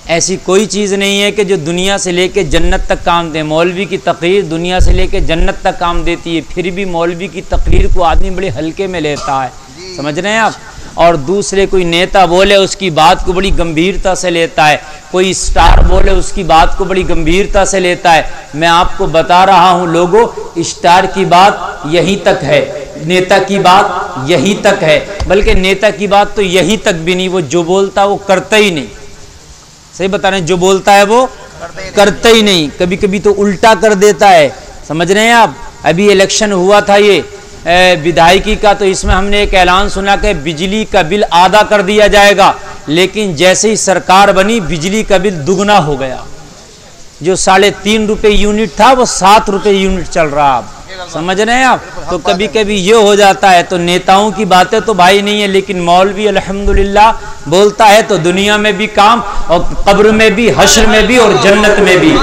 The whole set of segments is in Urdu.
ایسی کوئی چیز نہیں ہے کہ جو دنیا سے لے کے جنت تک کام دے۔ مولوی کی تقریر دنیا سے لے کے جنت تک کام دیتی ہے، پھر بھی مولوی کی تقریر کو آدمی بڑے ہلکے میں لیتا ہے، سمجھ رہے ہیں آپ؟ اور دوسرے کوئی نیتا بولے اس کی بات کو بڑی گمبھیرتا سے لیتا ہے، کوئی اسٹار بولے اس کی بات کو بڑی گمبھیرتا سے لیتا ہے۔ میں آپ کو بتا رہا ہوں لوگوں، اسٹار کی بات یہیں تک ہے، نیتا کی بات یہیں تک ہے، بلکہ نیتا کی بات تو یہیں تک بھی نہیں، وہ جو بولتا ہے وہ کرتا ہی نہیں۔ صحیح بتا رہے ہیں، جو بولتا ہے وہ کرتا ہی نہیں، کبھی کبھی تو الٹا کر دیتا ہے، سمجھ رہے ہیں آپ؟ ابھی الیکشن ہوا تھا یہ ودھائیکی کا، تو اس میں ہم نے ایک اعلان سنا کہ بجلی کا بل آدھا کر دیا جائے گا، لیکن جیسے ہی سرکار بنی بجلی کا بل دگنا ہو گیا، جو 3.5 روپے یونٹ تھا وہ 7 روپے یونٹ چل رہا اب، سمجھ رہے ہیں آپ؟ تو کبھی کبھی یہ ہو جاتا ہے۔ تو نیتاؤں کی باتیں تو بھائی نہیں ہے، لیکن مولوی الحمدللہ بولتا ہے تو دنیا میں بھی کام، اور قبر میں بھی، حشر میں بھی، اور جنت میں بھی۔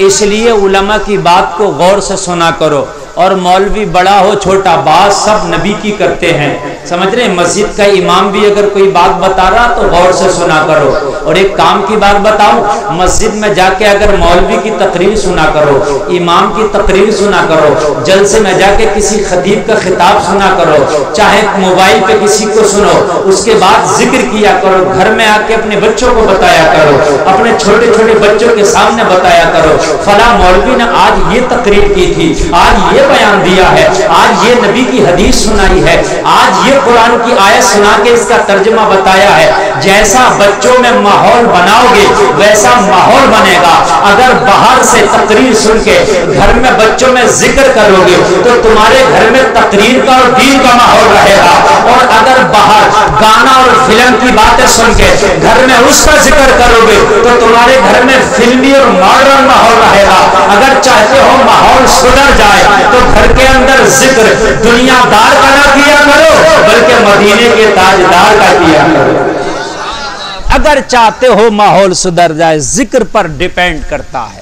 اس لیے علماء کی بات کو غور سے سنا کرو، اور مولوی بڑا ہو چھوٹا، بات سب نبی کی کرتے ہیں، سمجھ رہے ہیں؟ مسجد کا امام بھی اگر کوئی بات بتا رہا تو غور سے سنا کرو۔ اور ایک کام کی بات بتاؤں، مسجد میں جا کے اگر مولوی کی تقریر سنا کرو، امام کی تقریر سنا کرو، جلسے میں جا کے کسی خطیب کا خطاب سنا کرو، چاہے موبائل پہ کسی کو سنو، اس کے بعد ذکر کیا کرو، گھر میں آ کے اپنے بچوں کو بتایا کرو، اپنے چھوٹے چھوٹے بچوں کے سامنے بتایا کرو، فلاں مولوی نے آج یہ تقریر کی تھی، آج یہ بیان دیا ہے، آج یہ نبی کی حدیث سنائی ہے، آج یہ قرآن کی آیت سنا کے اس کا ترجمہ بتایا ہے۔ جیسا بچوں میں ماحول بناؤ گے ویسا ماحول بنے گا۔ اگر باہر سے تقریر سن کے گھر میں بچوں میں ذکر کرو گے تو تمہارے گھر میں تقریر کا اور دین کا ماحول رہے گا، اور اگر باہر گانا اور فلم کی باتیں سن کے گھر میں اس کا ذکر کرو گے تو تمہارے گھر میں فلمی اور ماڈرن ماحول رہے گا۔ اگر چاہتے ہو ماحول سدھر جائے تو گھر کے اندر ذکر دنیا دار کا نہ کیا کرو بلکہ مدینے کے تاجدار کا کیا کرو۔ اگر چاہتے ہو ماحول سدھر جائے، ذکر پر ڈیپینڈ کرتا ہے،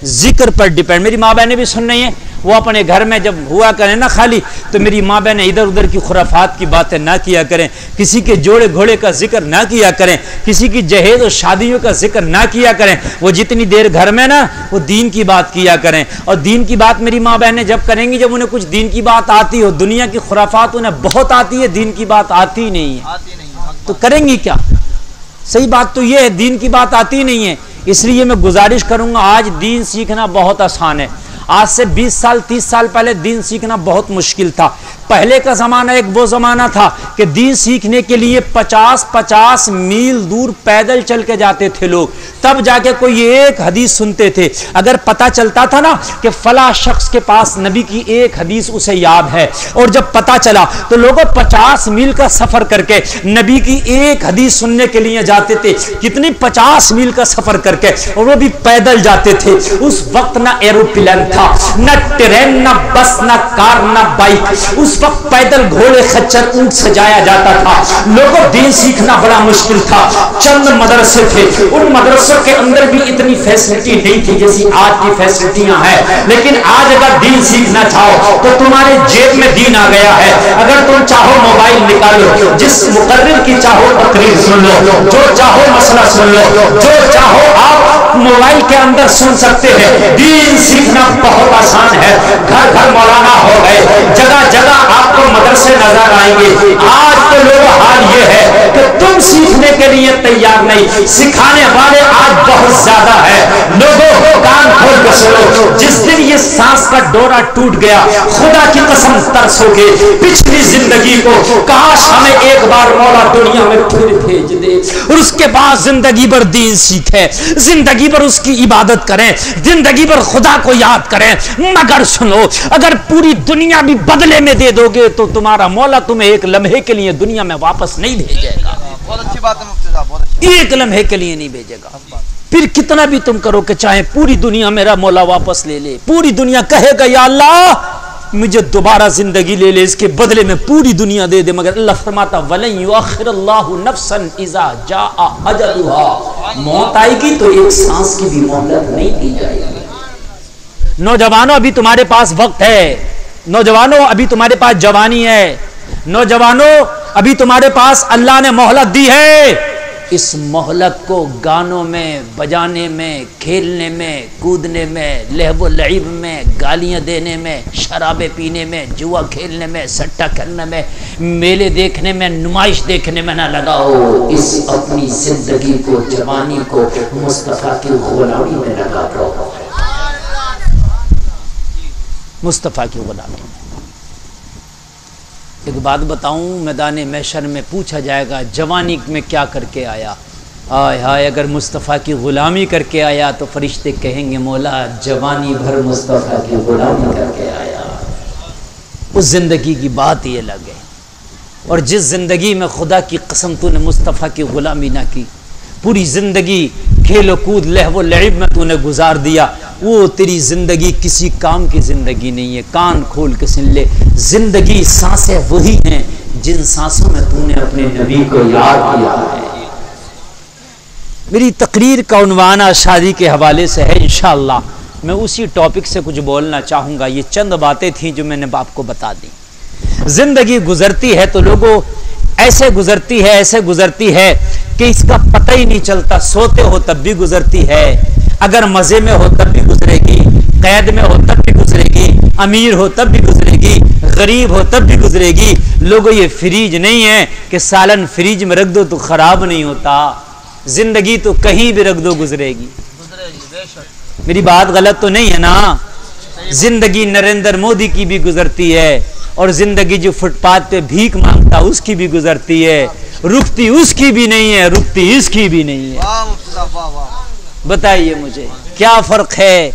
ذکر پر ڈیپینڈ۔ میری ماں بہنیں بھی سن رہی ہیں، وہ اپنے گھر میں جب ہوا کریں نا خالی، تو میری ماں بہنیں ادھر ادھر کی خرافات کی باتیں نہ کیا کریں، کسی کے جوڑے گھوڑے کا ذکر نہ کیا کریں، کسی کی جہیز اور شادیوں کا ذکر نہ کیا کریں۔ وہ جتنی دیر گھر میں نا وہ دین کی بات کیا کریں، اور دین کی بات میری ماں بہنیں جب کریں گی جب انہیں کچھ دین کی بات آتی ہو۔ دنیا کی خرافات انہیں بہت آتی ہے، دین کی بات آتی نہیں ہے، تو کریں گی کیا؟ صحیح بات تو یہ ہے، دین کی بات آتی نہیں ہے۔ اس لیے میں گزارش کروں گا، آج دین سیکھنا بہت آسان ہے۔ آج سے 20 سال 30 سال پہلے دین سیکھنا بہت مشکل تھا۔ پہلے کا زمانہ ایک وہ زمانہ تھا کہ دین سیکھنے کے لیے 50 میل دور پیدل چل کے جاتے تھے لوگ، تب جا کے کوئی ایک حدیث سنتے تھے۔ اگر پتہ چلتا تھا نا کہ فلاں شخص کے پاس نبی کی ایک حدیث اسے یاد ہے، اور جب پتہ چلا تو لوگوں 50 میل کا سفر کر کے نبی کی ایک حدیث سننے کے لیے جاتے تھے۔ کتنی 50 میل کا سفر کر کے، اور وہ بھی پیدل جاتے تھے۔ اس وقت نہ ایروپلین تھا، نہ ٹرین، نہ بس، نہ کار، نہ بائک۔ اس وقت پیدل گھوڑے خچر اونٹ سے جایا جاتا تھا۔ لوگوں دین سیکھنا بڑا مشکل تھا۔ چند مدرسے تھے، ان مدرسوں کے اندر بھی اتنی فیسلٹی نہیں تھی جیسی آج کی فیسلٹیاں ہیں، لیکن آج اگر دین سیکھنا چاہو تو تمہارے جیب میں دین آ گیا ہے۔ اگر تم چاہو موبائل نکالو، جس مقرر کی چاہو تقریر سن لو، جو چاہو مسئلہ سن لو، جو چاہو آپ موبائل کے اندر سن سکتے ہیں۔ دین سیکھنا بہت آسان ہے۔ گھر گھر مولانا ہو گئے، جگہ جگہ آپ کو مدرسے نظر آئیں گے۔ آج تو لوگوں حال یہ ہے کہ تم سیکھنے کے لیے تیار نہیں، سکھانے والے آج بہت زیادہ ہے۔ لوگوں کان کھول کے سنو، جس دن یہ سانس کا ڈورا ٹوٹ گیا، خدا کی قسم ترسو گے پچھلی زندگی کو، کاش ہمیں ایک بار مولا دنیا میں پھر بھیج دے، اور اس کے بعد زندگی بھر دین سیکھیں، زندگی بھر اس کی عبادت کریں، زندگی بھر خدا کو یاد کریں۔ مگر سنو، اگر پوری دنیا بھی بدلے میں دے دو گے تو تمہارا مولا تمہیں ایک لمحے کے لیے دنیا میں واپس نہیں بھیجے گا۔ بہت اچھی بات ہے مفتی صاحب، بہت اچھی۔ ایک لمحے کے لیے نہیں بھیجے گا۔ پھر کتنا بھی تم کرو کہ چاہے پوری دنیا میرا مولا واپس لے لے، پوری دنیا کہے گا یا اللہ مجھے دوبارہ زندگی لے لے، اس کے بدلے میں پوری دنیا دے دے، مگر اللہ فرماتا وَلَن يُؤَخِّرَ اللَّهُ نَفْسًا إِذَا جَاءَ أَجَلُهَا، موت آئے گی تو ایک سانس کی بھی مہلت نہیں دی جائے گی۔ نوجوانوں ابھی تمہارے پاس وقت ہے، نوجوانوں ابھی تمہارے پاس جوانی ہے، نوجوانوں ابھی تمہارے پاس اللہ نے مہلت دی ہے، اس مہلت کو گانوں میں، بجانے میں، کھیلنے میں، کودنے میں، لہو و لعب میں، گالیاں دینے میں، شرابیں پینے میں، جوا کھیلنے میں، سٹا کھیلنے میں، میلے دیکھنے میں، نمائش دیکھنے میں نہ لگاؤ، اس اپنی زندگی کو، جوانی کو مصطفیٰ کی غلامی میں لگا دو، مصطفیٰ کی غلامی میں۔ ایک بات بتاؤں، میدان محشر میں پوچھا جائے گا جوانی میں کیا کر کے آیا؟ آئے ہائے، اگر مصطفیٰ کی غلامی کر کے آیا تو فرشتے کہیں گے مولا جوانی بھر مصطفیٰ کی غلامی کر کے آیا۔ اس زندگی کی بات ہی الگ ہے۔ اور جس زندگی میں خدا کی قسم تو نے مصطفیٰ کی غلامی نہ کی، پوری زندگی کھیل و کود، لہو و لعب میں تو نے گزار دیا، وہ تیری زندگی کسی کام کی زندگی نہیں ہے۔ کان کھول کے سن لے، زندگی سانسیں وہی ہیں جن سانسوں میں تو نے اپنے نبی کو یاد کیا ہے۔ میری تقریر کا عنوان شادی کے حوالے سے ہے، انشاءاللہ میں اسی ٹاپک سے کچھ بولنا چاہوں گا۔ یہ چند باتیں تھیں جو میں نے آپ کو بتا دی۔ زندگی گزرتی ہے تو لوگوں ایسے گزرتی ہے کہ اس کا پتہ ہی نہیں چلتا، سوتے ہو تب بھی گزرتی ہے، اگر مزے میں ہو تب بھی گزرے گی، قید میں ہو تب بھی گزرے گی، امیر ہو تب بھی گزرے گی، غریب ہو تب بھی گزرے گی۔ لوگوں یہ فریج نہیں ہے کہ سالن فریج میں رکھ دو تو خراب نہیں ہوتا، زندگی تو کہیں بھی رکھ دو گزرے گی۔ میری بات غلط تو نہیں ہے نا؟ زندگی نریندر مودی کی بھی گزرتی ہے، اور زندگی جو فٹ پاتھ پہ بھیک مانگتا اس کی بھی گزرتی ہے، رکتی اس کی بھی نہیں ہے، رکتی اس کی بھی نہیں ہے۔ بتائیے مجھے کیا فرق ہے؟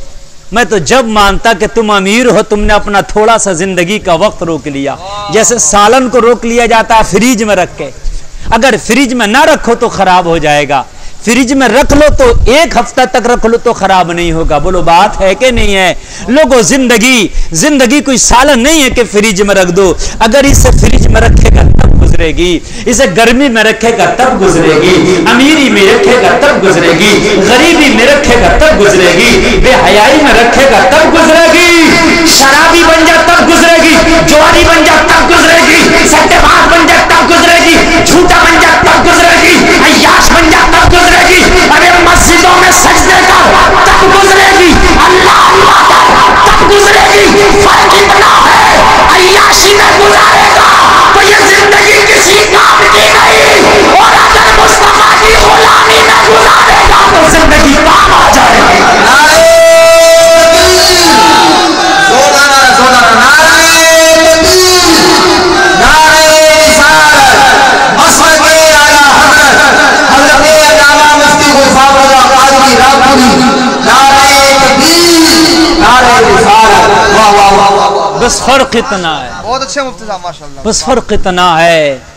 میں تو جب مانتا کہ تم امیر ہو، تم نے اپنا تھوڑا سا زندگی کا وقت روک لیا، جیسے سالن کو روک لیا جاتا ہے فریج میں رکھ کے۔ اگر فریج میں نہ رکھو تو خراب ہو جائے گا، فریج میں رکھ لو تو ایک ہفتہ تک رکھ لو تو خراب نہیں ہوگا۔ بولو بات ہے کہ نہیں ہے؟ لوگوں زندگی کوئی سالن نہیں ہے کہ فریج میں رکھ دو، اگر اسے فریج میں رکھے گا تب گزرے گی، اسے گرمی میں رکھے گا تب گزرے گی، امیری میں رکھے گا تب گزرے گی، غریبی میں رکھے گا تب گزرے گی، بے حیائی میں رکھے گا تب گزرے گی، شرابی بن جا تب گزرے گی، جواری بن جا تب گزرے گی، سٹے باز بن جا تب گزرے گی، جھوٹا بن جا تب گزرے گی، عیاش بن جا تب گزرے گی، ارے مسجدوں میں سجدے کر تب گزرے گی، اللہ اللہ کر تب گزرے گی۔ فرق اتنا ہے عیاشی میں گزارے گا تو یہ زندگی کسی کام کی نہیں، اور اگر مصطفیٰ کی غلامی میں گزارے گا تو زندگی کام آ جائے گی۔ بس فرق اتنا ہے، بہت اچھے مفتی صاحب ماشاءاللہ، بس فرق اتنا ہے